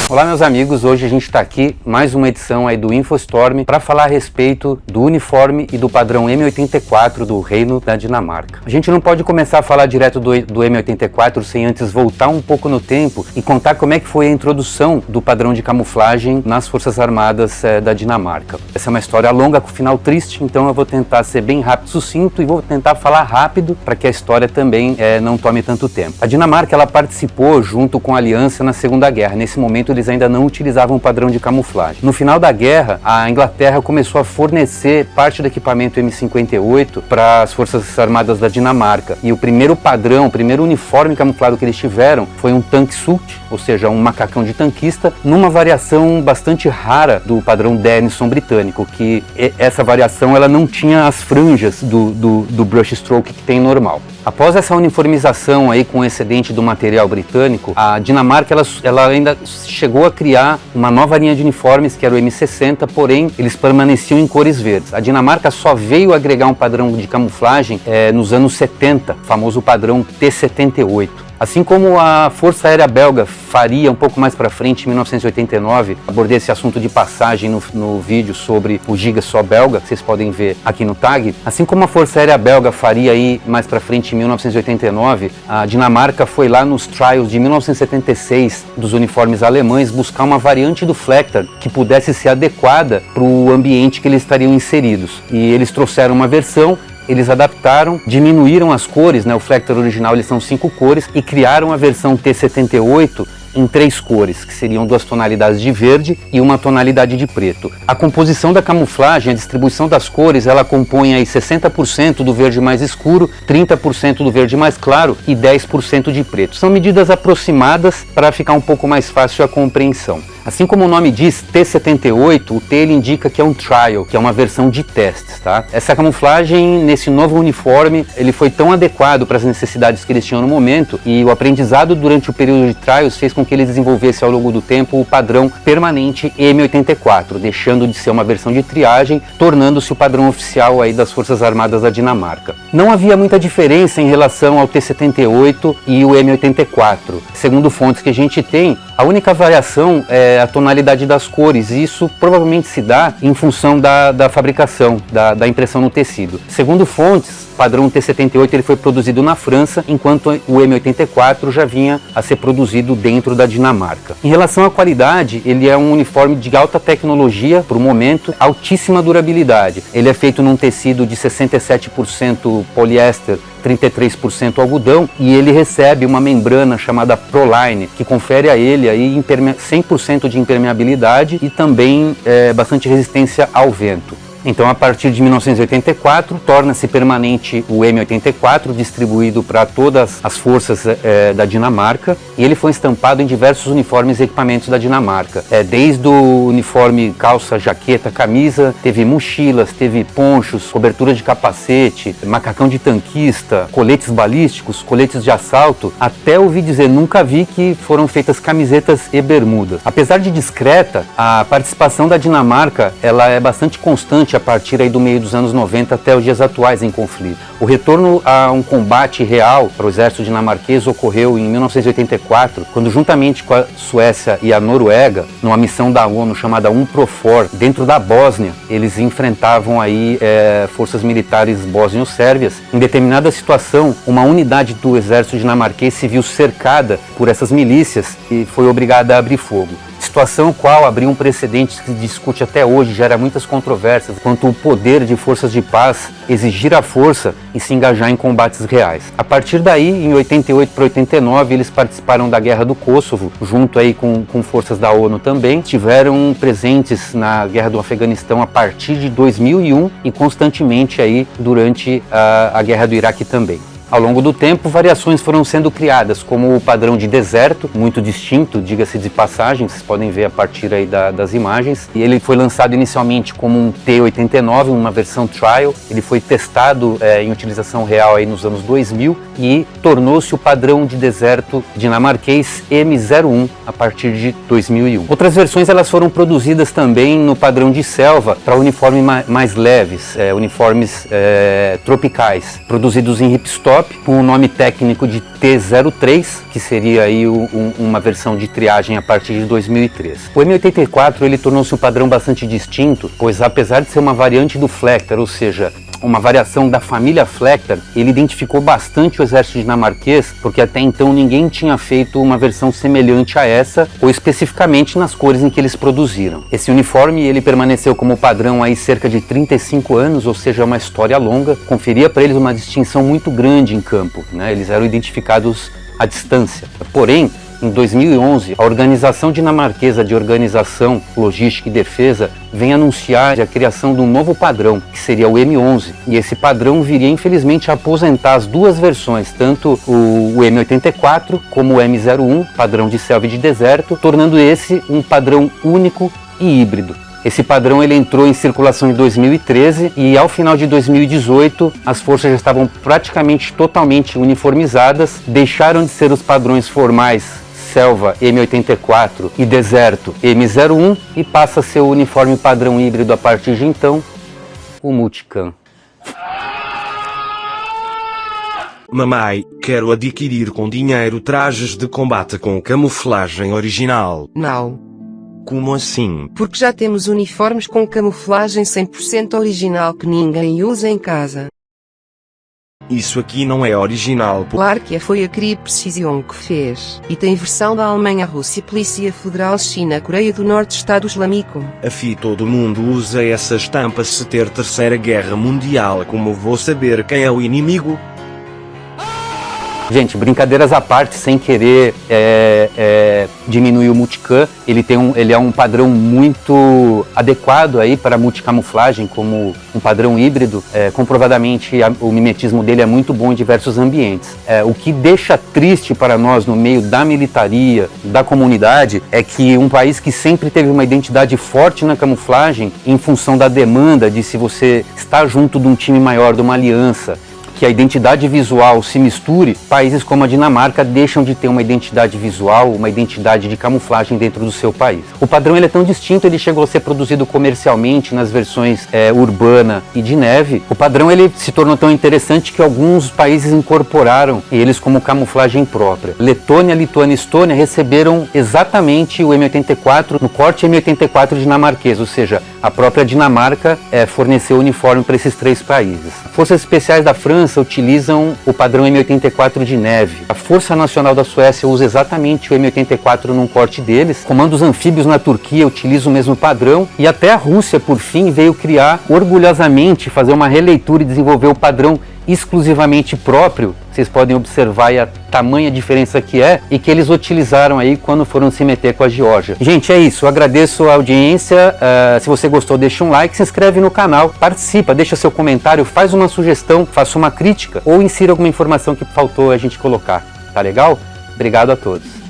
Olá meus amigos, hoje a gente está aqui, mais uma edição aí do InfoStorm para falar a respeito do uniforme e do padrão M84 do Reino da Dinamarca. A gente não pode começar a falar direto do M84 sem antes voltar um pouco no tempo e contar como é que foi a introdução do padrão de camuflagem nas Forças Armadas da Dinamarca. Essa é uma história longa com final triste, então eu vou tentar ser bem rápido, sucinto e vou tentar falar rápido para que a história também não tome tanto tempo. A Dinamarca ela participou junto com a Aliança na Segunda Guerra. Nesse momento eles ainda não utilizavam o padrão de camuflagem. No final da guerra, a Inglaterra começou a fornecer parte do equipamento M58 para as Forças Armadas da Dinamarca. E o primeiro padrão, o primeiro uniforme camuflado que eles tiveram foi um tank suit, ou seja, um macacão de tanquista, numa variação bastante rara do padrão Denison britânico, que essa variação ela não tinha as franjas do brushstroke que tem normal. Após essa uniformização aí com o excedente do material britânico, a Dinamarca ela ainda chegou a criar uma nova linha de uniformes que era o M60, porém eles permaneciam em cores verdes. A Dinamarca só veio agregar um padrão de camuflagem nos anos 70, o famoso padrão T78. Assim como a Força Aérea Belga faria um pouco mais para frente, em 1989, abordei esse assunto de passagem no vídeo sobre o Gigasó belga, que vocês podem ver aqui no tag. Assim como a Força Aérea Belga faria aí mais para frente, em 1989, a Dinamarca foi lá nos trials de 1976 dos uniformes alemães buscar uma variante do Flecktar que pudesse ser adequada para o ambiente que eles estariam inseridos. E eles trouxeram uma versão. Eles adaptaram, diminuíram as cores, né? O Flecktar original eles são 5 cores e criaram a versão T78 em 3 cores, que seriam 2 tonalidades de verde e uma tonalidade de preto. A composição da camuflagem, a distribuição das cores, ela compõe aí 60% do verde mais escuro, 30% do verde mais claro e 10% de preto. São medidas aproximadas para ficar um pouco mais fácil a compreensão. Assim como o nome diz, T78, o T ele indica que é um trial, que é uma versão de testes, tá? Essa camuflagem, nesse novo uniforme, ele foi tão adequado para as necessidades que eles tinham no momento e o aprendizado durante o período de trials fez com que eles desenvolvessem ao longo do tempo o padrão permanente M84, deixando de ser uma versão de triagem, tornando-se o padrão oficial aí das Forças Armadas da Dinamarca. Não havia muita diferença em relação ao T78 e o M84. Segundo fontes que a gente tem, a única variação é a tonalidade das cores, e isso provavelmente se dá em função da fabricação, da impressão no tecido. Segundo fontes, o padrão T78 ele foi produzido na França, enquanto o M84 já vinha a ser produzido dentro da Dinamarca. Em relação à qualidade, ele é um uniforme de alta tecnologia, para o momento, altíssima durabilidade. Ele é feito num tecido de 67% poliéster, 33% algodão, e ele recebe uma membrana chamada Proline, que confere a ele aí 100% de impermeabilidade e também bastante resistência ao vento. Então, a partir de 1984, torna-se permanente o M84, distribuído para todas as forças da Dinamarca, e ele foi estampado em diversos uniformes e equipamentos da Dinamarca. Desde o uniforme calça, jaqueta, camisa, teve mochilas, teve ponchos, cobertura de capacete, macacão de tanquista, coletes balísticos, coletes de assalto, até ouvi dizer, nunca vi que foram feitas camisetas e bermudas. Apesar de discreta, a participação da Dinamarca ela é bastante constante a partir aí do meio dos anos 90 até os dias atuais em conflito. O retorno a um combate real para o exército dinamarquês ocorreu em 1984, quando juntamente com a Suécia e a Noruega, numa missão da ONU chamada UNPROFOR, dentro da Bósnia, eles enfrentavam aí forças militares bósnio-sérvias. Em determinada situação, uma unidade do exército dinamarquês se viu cercada por essas milícias e foi obrigada a abrir fogo. Situação qual abriu um precedente que se discute até hoje, gera muitas controvérsias quanto ao poder de forças de paz exigir a força e se engajar em combates reais. A partir daí, em 88 para 89, eles participaram da Guerra do Kosovo, junto aí com forças da ONU também, tiveram presentes na Guerra do Afeganistão a partir de 2001 e constantemente aí durante a Guerra do Iraque também. Ao longo do tempo, variações foram sendo criadas, como o padrão de deserto, muito distinto, diga-se de passagem, vocês podem ver a partir aí das imagens. E ele foi lançado inicialmente como um T89, uma versão trial. Ele foi testado em utilização real aí nos anos 2000 e tornou-se o padrão de deserto dinamarquês M01 a partir de 2001. Outras versões elas foram produzidas também no padrão de selva para uniformes mais leves, uniformes tropicais, produzidos em ripstop top, com o nome técnico de T03, que seria aí uma versão de triagem a partir de 2003. O M84 ele tornou-se um padrão bastante distinto, pois apesar de ser uma variante do Fleckter, ou seja, uma variação da família Fleckter, ele identificou bastante o exército dinamarquês, porque até então ninguém tinha feito uma versão semelhante a essa, ou especificamente nas cores em que eles produziram. Esse uniforme ele permaneceu como padrão aí cerca de 35 anos, ou seja, uma história longa, conferia para eles uma distinção muito grande em campo, né? Eles eram identificados à distância. Porém, em 2011, a Organização Dinamarquesa de Organização, Logística e Defesa vem anunciar a criação de um novo padrão, que seria o M11. E esse padrão viria, infelizmente, a aposentar as duas versões, tanto o M84 como o M01, padrão de selva e de deserto, tornando esse um padrão único e híbrido. Esse padrão ele entrou em circulação em 2013 e ao final de 2018 as forças já estavam praticamente totalmente uniformizadas, deixaram de ser os padrões formais selva M84 e deserto M01 e passa a ser o uniforme padrão híbrido a partir de então, o Multicam. Mamãe, quero adquirir com dinheiro trajes de combate com camuflagem original. Não. Como assim? Porque já temos uniformes com camuflagem 100% original que ninguém usa em casa. Isso aqui não é original. Claro que foi a Cree Precision que fez. E tem versão da Alemanha, Rússia, Polícia Federal, China, Coreia do Norte, Estado Islâmico. Afi todo mundo usa essa estampa. Se ter terceira guerra mundial, como vou saber quem é o inimigo? Gente, brincadeiras à parte, sem querer diminuir o Multicam, ele é um padrão muito adequado aí para multicamuflagem, como um padrão híbrido. Comprovadamente o mimetismo dele é muito bom em diversos ambientes. O que deixa triste para nós no meio da militaria, da comunidade, é que um país que sempre teve uma identidade forte na camuflagem, em função da demanda de se você está junto de um time maior, de uma aliança, que a identidade visual se misture, países como a Dinamarca deixam de ter uma identidade visual, uma identidade de camuflagem dentro do seu país. O padrão ele é tão distinto, ele chegou a ser produzido comercialmente nas versões urbana e de neve. O padrão ele se tornou tão interessante que alguns países incorporaram eles como camuflagem própria. Letônia, Lituânia e Estônia receberam exatamente o M84 no corte M84 dinamarquês, ou seja, a própria Dinamarca forneceu o uniforme para esses três países. Forças especiais da França utilizam o padrão M84 de neve. A Força Nacional da Suécia usa exatamente o M84 num corte deles. Comandos anfíbios na Turquia utilizam o mesmo padrão. E até a Rússia, por fim, veio criar, orgulhosamente, fazer uma releitura e desenvolver o padrão exclusivamente próprio. Vocês podem observar a tamanha diferença que é e que eles utilizaram aí quando foram se meter com a Geórgia. Gente, é isso. Eu agradeço a audiência. Se você gostou, deixa um like, se inscreve no canal, participa, deixa seu comentário, faz uma sugestão, faça uma crítica ou insira alguma informação que faltou a gente colocar. Tá legal? Obrigado a todos.